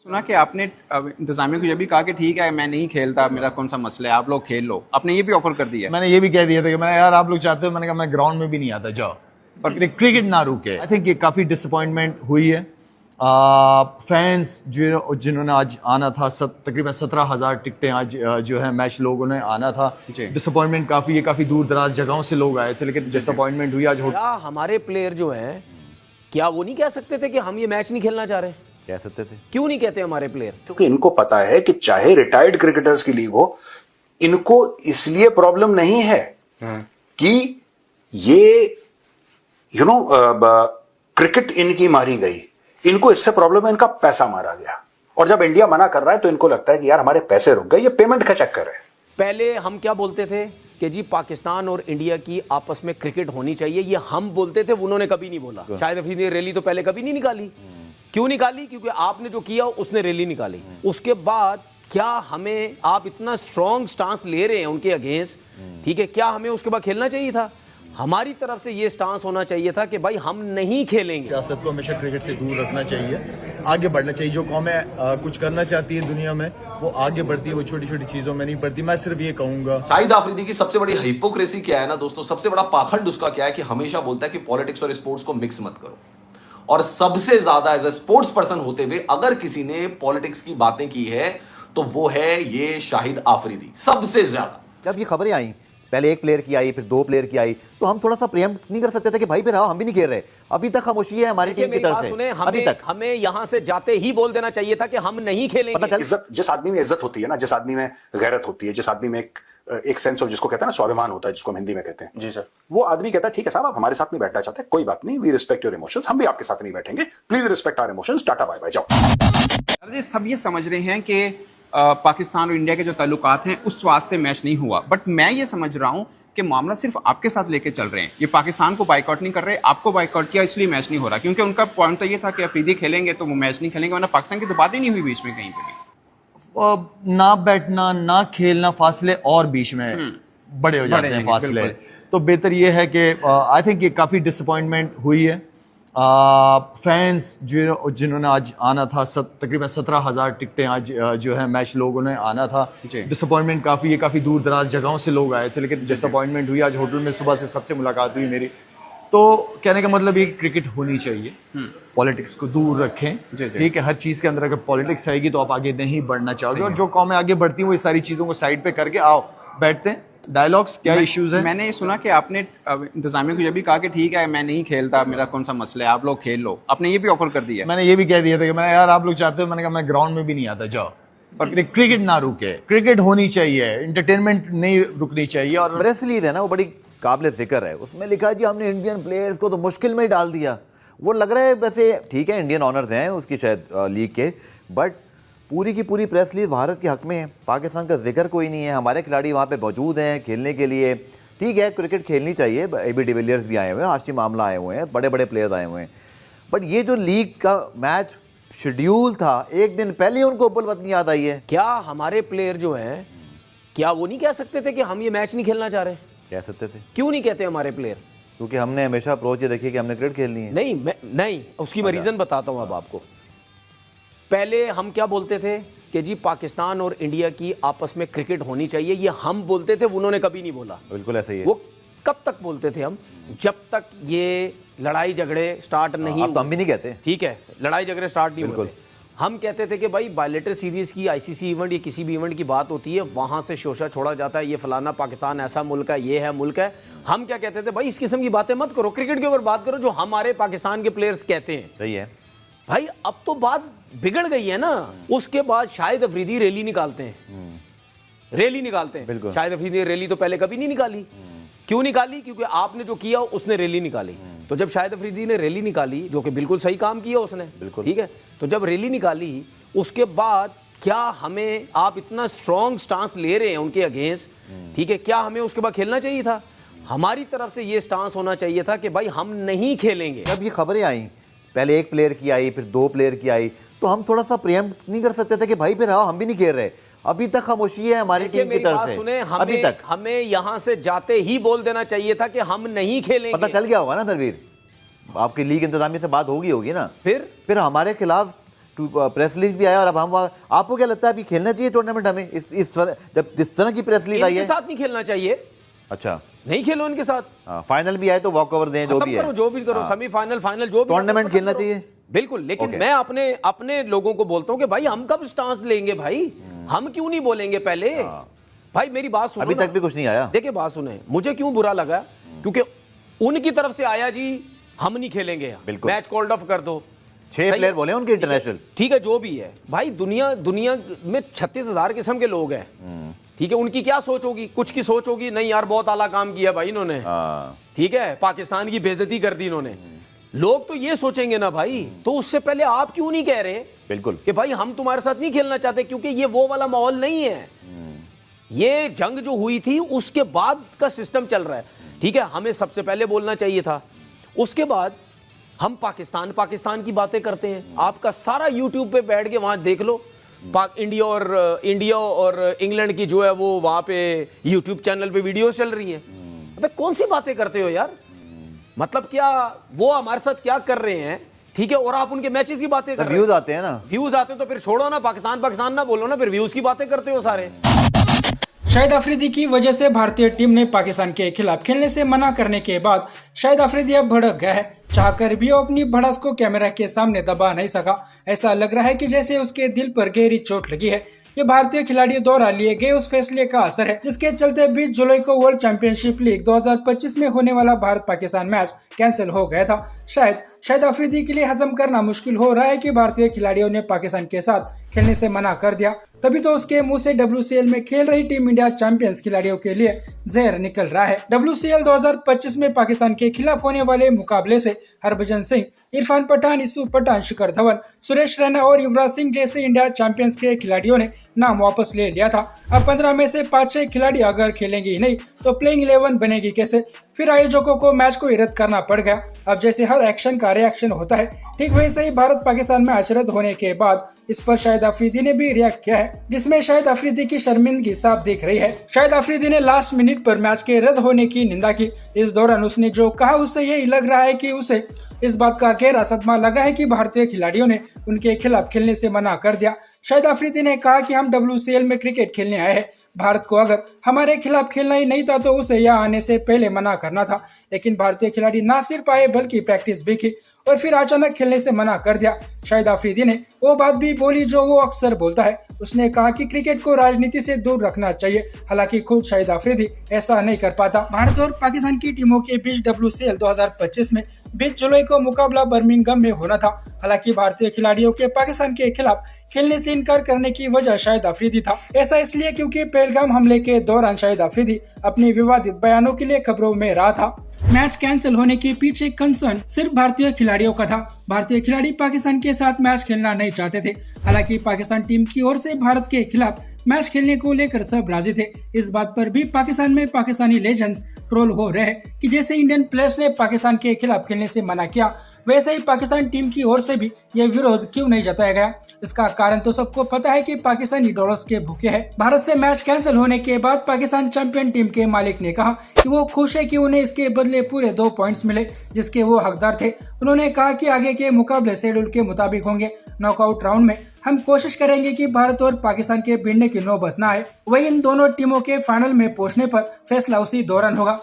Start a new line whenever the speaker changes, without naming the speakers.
सुना कि आपने इंतजामिया को ये भी कहा कि ठीक है मैं नहीं खेलता, मेरा कौन सा मसला है, आप लोग खेल लो। आपने ये भी ऑफर कर दिया।
मैंने ये भी कह दिया था कि मैं यार आप लोग चाहते हो, मैंने कहा मैं ग्राउंड में भी नहीं आता, जाओ, पर क्रिकेट ना रुके। आई थिंक ये काफ़ी डिसअपॉइंटमेंट हुई है। फैंस जिन्होंने आज आना था, तकरीबन 17,000 टिकटें आज जो है मैच लोगों ने आना था। डिसअपॉइंटमेंट काफ़ी है, काफ़ी दूर दराज जगहों से लोग आए थे, लेकिन डिसअपॉइंटमेंट हुई आज।
क्या हमारे प्लेयर जो हैं, क्या वो नहीं कह सकते थे कि हम ये मैच नहीं खेलना चाह रहे?
कह सकते थे।
क्यों नहीं कहते हमारे प्लेयर?
क्योंकि इनको पता है कि चाहे रिटायर्ड क्रिकेटर्स की लीग हो, इनको इसलिए प्रॉब्लम नहीं है कि ये क्रिकेट इनकी मारी गई, इनको इससे प्रॉब्लम है इनका पैसा मारा गया। और जब इंडिया मना कर रहा है तो इनको लगता है कि यार हमारे पैसे रुक गए, ये पेमेंट का चक्कर है।
पहले हम क्या बोलते थे कि जी पाकिस्तान और इंडिया की आपस में क्रिकेट होनी चाहिए, ये हम बोलते थे, उन्होंने कभी नहीं बोला। शाहिद अफरीदी ने रैली तो पहले कभी नहीं निकाली। क्यों निकाली? क्योंकि आपने जो किया उसने रैली निकाली। उसके बाद क्या हमें, आप इतना स्ट्रॉन्ग स्टांस ले रहे हैं उनके अगेंस्ट, ठीक है, क्या हमें उसके बाद खेलना चाहिए था? हमारी तरफ से ये स्टांस होना चाहिए था कि भाई हम नहीं खेलेंगे।
सियासत को हमेशा क्रिकेट से दूर रखना चाहिए, आगे बढ़ना चाहिए। जो कौमें कुछ करना चाहती है दुनिया में, वो आगे बढ़ती है, वो छोटी छोटी चीजों में नहीं बढ़ती। मैं सिर्फ ये कहूंगा,
शाहिद आफरीदी की सबसे बड़ी हिपोक्रेसी क्या है ना दोस्तों, सबसे बड़ा पाखंड उसका क्या है कि हमेशा बोलता है कि पॉलिटिक्स और स्पोर्ट्स को मिक्स मत करो। और सबसे ज्यादा एज ए स्पोर्ट्स पर्सन होते हुए अगर किसी ने पॉलिटिक्स की बातें की है तो वो है ये शाहिद आफरीदी, सबसे ज्यादा।
जब ये खबरें आई, पहले एक प्लेयर की आई, फिर 2 प्लेयर की आई, तो हम थोड़ा सा प्रिएम्प्ट नहीं कर सकते थे कि भाई फिर आओ, हम भी नहीं खेल रहे। अभी तक खामोशी है हमारी टीम की तरफ से। अभी तक
हमें यहां से जाते ही बोल देना चाहिए था कि हम नहीं खेलेंगे।
इज्जत, जिस आदमी में इज्जत होती है ना, जिस आदमी में गैरत होती है, जिस आदमी में एक सेंस ऑफ, जिसको कहते हैं ना स्वाभिमान होता है, जिसको हम हिंदी में कहते हैं, जी सर, वो आदमी कहता है ठीक है साहब आप हमारे साथ नहीं बैठना चाहते, कोई बात नहीं, वी रिस्पेक्ट योर इमोशंस, हम भी आपके साथ नहीं बैठेंगे, please respect our emotions, tata bye bye, जाओ।
सब ये समझ रहे हैं कि पाकिस्तान और इंडिया के जो ताल्लुकात हैं उस वास्ते मैच नहीं हुआ, बट मैं ये समझ रहा हूँ कि मामला सिर्फ आपके साथ लेके चल रहे हैं। ये पाकिस्तान को बाइकआउट नहीं कर रहे, आपको बाइकआउट किया इसलिए मैच नहीं हो रहा, क्योंकि उनका पॉइंट तो ये था कि अफरीदी खेलेंगे तो वो मैच नहीं खेलेंगे, वरना पाकिस्तान की तो बात ही नहीं हुई बीच में कहीं पे भी।
ना बैठना ना खेलना, फासले और बीच में बड़े हो जाते हैं फासले। तो बेहतर ये है कि आई थिंक ये काफ़ी डिसअपॉइंटमेंट हुई है। फैंस जिन्होंने आज आना था, तकरीबन 17,000 टिकटें आज जो है मैच लोगों ने आना था। डिसअपॉइंटमेंट काफ़ी है, काफ़ी दूर दराज जगहों से लोग आए थे, लेकिन डिसअपॉइंटमेंट हुई। आज होटल में सुबह से सबसे मुलाकात हुई मेरी, तो कहने का मतलब ये क्रिकेट होनी चाहिए, पॉलिटिक्स को दूर रखें, ठीक है। हर चीज़ के अंदर अगर पॉलिटिक्स आएगी तो आप आगे नहीं बढ़ना चाहोगे, और जो कौमें आगे बढ़ती हैं वो ये सारी चीज़ों को साइड पे करके आओ बैठते हैं, डायलॉग्स क्या इश्यूज है।
मैंने ये सुना कि आपने इंतजामिया को ये भी कहा कि ठीक है मैं नहीं खेलता, मेरा कौन सा मसला है, आप लोग खेल लो। आपने ये भी ऑफर कर दिया।
मैंने ये भी कह दिया था कि मैं यार आप लोग चाहते हो, मैंने कहा मैं ग्राउंड में भी नहीं आता, जाओ, पर क्रिकेट ना रुके। क्रिकेट होनी चाहिए, एंटरटेनमेंट नहीं रुकनी चाहिए। और
प्रेस रिलीज है ना, वो बड़ी काबिल जिक्र है, उसमें लिखा है जी हमने इंडियन प्लेयर्स को तो मुश्किल में ही डाल दिया। वो लग रहा है वैसे ठीक है, इंडियन ऑनर्स हैं उसकी शायद लीग के, बट पूरी की पूरी प्रेस रिलीज भारत के हक में है, पाकिस्तान का जिक्र कोई नहीं है। हमारे खिलाड़ी वहाँ पे मौजूद हैं खेलने के लिए, ठीक है, क्रिकेट खेलनी चाहिए। AB डिविलियर्स भी आए हुए हैं, हाशिम आमला आए हुए हैं, बड़े बड़े प्लेयर्स आए हुए हैं, बट ये जो लीग का मैच शेड्यूल था, एक दिन पहले ही उनको उबल वतनी याद आई है।
क्या हमारे प्लेयर जो हैं, क्या वो नहीं कह सकते थे कि हम ये मैच नहीं खेलना चाह रहे?
कह सकते थे।
क्यों नहीं कहते हमारे प्लेयर?
क्योंकि हमने हमेशा अप्रोच ये रखी है कि हमने क्रिकेट खेलनी है।
नहीं, उसकी मैं रीज़न बताता हूँ अब आपको। पहले हम क्या बोलते थे कि जी पाकिस्तान और इंडिया की आपस में क्रिकेट होनी चाहिए, ये हम बोलते थे, उन्होंने कभी नहीं बोला।
बिल्कुल ऐसा ही है।
वो कब तक बोलते थे हम? जब तक ये लड़ाई झगड़े स्टार्ट नहीं हुए।
तो हम भी नहीं कहते,
ठीक है, लड़ाई झगड़े स्टार्ट नहीं हुए। हम कहते थे कि भाई बायलेटरल सीरीज की, ICC इवेंट या किसी भी इवेंट की बात होती है, वहां से शोशा छोड़ा जाता है, ये फलाना पाकिस्तान ऐसा मुल्क है, ये है मुल्क है। हम क्या कहते थे, भाई इस किस्म की बातें मत करो, क्रिकेट के ऊपर बात करो जो हमारे पाकिस्तान के प्लेयर्स कहते हैं।
सही है
भाई, अब तो बात बिगड़ गई है ना। उसके बाद शाहिद अफरीदी रैली निकालते हैं, रैली निकालते हैं। शाहिद अफरीदी ने रैली तो पहले कभी नहीं निकाली। क्यों निकाली? क्योंकि आपने जो किया उसने रैली निकाली। तो जब शाहिद अफरीदी ने रैली निकाली, जो कि बिल्कुल सही काम किया उसने, ठीक है, तो जब रैली निकाली उसके बाद क्या हमें, आप इतना स्ट्रॉन्ग स्टांस ले रहे हैं उनके अगेंस्ट, ठीक है, क्या हमें उसके बाद खेलना चाहिए था? हमारी तरफ से ये स्टांस होना चाहिए था कि भाई हम नहीं खेलेंगे।
जब ये खबरें आई, पहले एक प्लेयर की आई, फिर 2 प्लेयर की आई, तो हम थोड़ा सा प्रिएम्प्ट नहीं कर सकते थे कि भाई फिर आओ, हम भी नहीं खेल रहे। अभी तक खामोशी है हमारी टीम की तरफ से।
सुने,
अभी तक
हमें यहां से जाते ही बोल देना चाहिए था कि हम नहीं खेलेंगे।
पता चल गया होगा ना तनवीर, आपकी लीग इंतजामिया से बात होगी ना, फिर हमारे खिलाफ प्रेस रिलीज भी आया और अब हम आपको क्या लगता है अभी खेलना चाहिए टूर्नामेंट हमें इस तरह, जब जिस तरह की प्रेस रिलीज आई
इनके
है?
साथ नहीं खेलना चाहिए।
अच्छा,
नहीं खेलो इनके साथ।
फाइनल भी आए तो वॉक ओवर दें, जो
खत्म
भी
करो,
है,
जो भी करो, सेमीफाइनल फाइनल जो भी,
टूर्नामेंट
खत्म
खेलना
करो।
चाहिए
बिल्कुल, लेकिन मैं अपने लोगों को बोलता हूं कि भाई हम कब स्टांस लेंगे भाई, हम क्यों नहीं बोलेंगे पहले? भाई मेरी बात सुनो,
अभी तक भी कुछ नहीं आया।
देखिए बात सुने, मुझे क्यों बुरा लगा, क्योंकि उनकी तरफ से आया जी हम नहीं खेलेंगे, मैच कॉल्ड ऑफ कर दो।
6 प्लेयर बोले उनके इंटरनेशनल,
ठीक है, जो भी है भाई, दुनिया में 36,000 किस्म के लोग हैं, ठीक है, उनकी क्या सोच होगी? कुछ की सोच होगी नहीं यार बहुत आला काम किया भाई इन्होंने, ठीक है, पाकिस्तान की बेइज्जती कर दी इन्होंने, लोग तो ये सोचेंगे ना भाई। तो उससे पहले आप क्यों नहीं कह रहे
बिल्कुल
कि भाई हम तुम्हारे साथ नहीं खेलना चाहते, क्योंकि ये वो वाला माहौल नहीं है। ये जंग जो हुई थी उसके बाद का सिस्टम चल रहा है, ठीक है, हमें सबसे पहले बोलना चाहिए था। उसके बाद हम पाकिस्तान की बातें करते हैं। आपका सारा यूट्यूब पे बैठ के वहां देख लो, इंडिया और इंग्लैंड की जो है वो वहां पे यूट्यूब चैनल पे वीडियोस चल रही हैं। अबे कौन सी बातें करते हो यार, मतलब क्या वो हमारे साथ क्या कर रहे हैं, ठीक है, और आप उनके मैचेस की बातें कर रहे हो।
व्यूज आते हैं ना,
व्यूज आते तो फिर छोड़ो ना, पाकिस्तान ना बोलो ना, फिर व्यूज की बातें करते हो सारे।
शाहिद अफरीदी की वजह से भारतीय टीम ने पाकिस्तान के खिलाफ खेलने से मना करने के बाद शाहिद अफरीदी अब भड़क गया है। चाहकर भी वो अपनी भड़ास को कैमरा के सामने दबा नहीं सका। ऐसा लग रहा है कि जैसे उसके दिल पर गहरी चोट लगी है। ये भारतीय खिलाड़ियों द्वारा लिए गए उस फैसले का असर है जिसके चलते 20 जुलाई को वर्ल्ड चैंपियनशिप लीग 2025 में होने वाला भारत पाकिस्तान मैच कैंसिल हो गया था। शायद अफरीदी के लिए हजम करना मुश्किल हो रहा है कि भारतीय खिलाड़ियों ने पाकिस्तान के साथ खेलने से मना कर दिया, तभी तो उसके मुंह से WCL में खेल रही टीम इंडिया चैंपियंस खिलाड़ियों के लिए जहर निकल रहा है। WCL 2025 में पाकिस्तान के खिलाफ होने वाले मुकाबले से हरभजन सिंह, इरफान पठान, यूसुफ पठान, शिखर धवन, सुरेश रैना और युवराज सिंह जैसे इंडिया चैंपियंस के खिलाड़ियों ने नाम वापस ले लिया था। अब 15 में से 5-6 खिलाड़ी अगर खेलेंगे ही नहीं तो प्लेइंग 11 बनेगी कैसे? फिर आयोजकों को मैच को रद्द करना पड़ गया। अब जैसे हर एक्शन का रिएक्शन होता है, ठीक वैसे ही भारत पाकिस्तान मैच रद्द होने के बाद इस पर शाहिद अफरीदी ने भी रिएक्ट किया है, जिसमें शाहिद अफरीदी की शर्मिंदगी साफ दिख रही है। शाहिद अफरीदी ने लास्ट मिनट पर मैच के रद्द होने की निंदा की। इस दौरान उसने जो कहा उससे यही लग रहा है कि उसे इस बात का गहरा सदमा लगा है कि भारतीय खिलाड़ियों ने उनके खिलाफ खेलने से मना कर दिया। शाहिद अफरीदी ने कहा कि हम WCL में क्रिकेट खेलने आए हैं, भारत को अगर हमारे खिलाफ खेलना ही नहीं था तो उसे यहाँ आने से पहले मना करना था, लेकिन भारतीय खिलाड़ी ना सिर्फ आए बल्कि प्रैक्टिस भी की और फिर अचानक खेलने से मना कर दिया। शाहिद अफरीदी ने वो बात भी बोली जो वो अक्सर बोलता है। उसने कहा कि क्रिकेट को राजनीति से दूर रखना चाहिए, हालांकि खुद शाहिद अफरीदी ऐसा नहीं कर पाता। भारत और पाकिस्तान की टीमों के बीच WCL 2025 में 20 जुलाई को मुकाबला बर्मिंघम में होना था। हालांकि भारतीय खिलाड़ियों के पाकिस्तान के खिलाफ खेलने से इनकार करने की वजह शाहिद अफरीदी था। ऐसा इसलिए क्योंकि पहलगाम हमले के दौरान शाहिद अफरीदी अपनी विवादित बयानों के लिए खबरों में रहा था। मैच कैंसिल होने के पीछे कंसर्न सिर्फ भारतीय खिलाड़ियों का था। भारतीय खिलाड़ी पाकिस्तान के साथ मैच खेलना नहीं चाहते थे। हालांकि पाकिस्तान टीम की ओर से भारत के खिलाफ मैच खेलने को लेकर सब राजी थे। इस बात पर भी पाकिस्तान में पाकिस्तानी लेजेंड्स ट्रोल हो रहे हैं कि जैसे इंडियन प्लेयर्स ने पाकिस्तान के खिलाफ खेलने से मना किया, वैसे ही पाकिस्तान टीम की ओर से भी यह विरोध क्यों नहीं जताया गया। इसका कारण तो सबको पता है कि पाकिस्तानी डॉलर्स के भूखे हैं। भारत से मैच कैंसिल होने के बाद पाकिस्तान चैंपियन टीम के मालिक ने कहा कि वो खुश है कि उन्हें इसके बदले पूरे 2 पॉइंट्स मिले जिसके वो हकदार थे। उन्होंने कहा कि आगे के मुकाबले शेड्यूल के मुताबिक होंगे। नॉकआउट राउंड में हम कोशिश करेंगे कि भारत और पाकिस्तान के भिड़ने की नौबत न आए। वही इन दोनों टीमों के फाइनल में पहुंचने पर फैसला उसी दौरान होगा।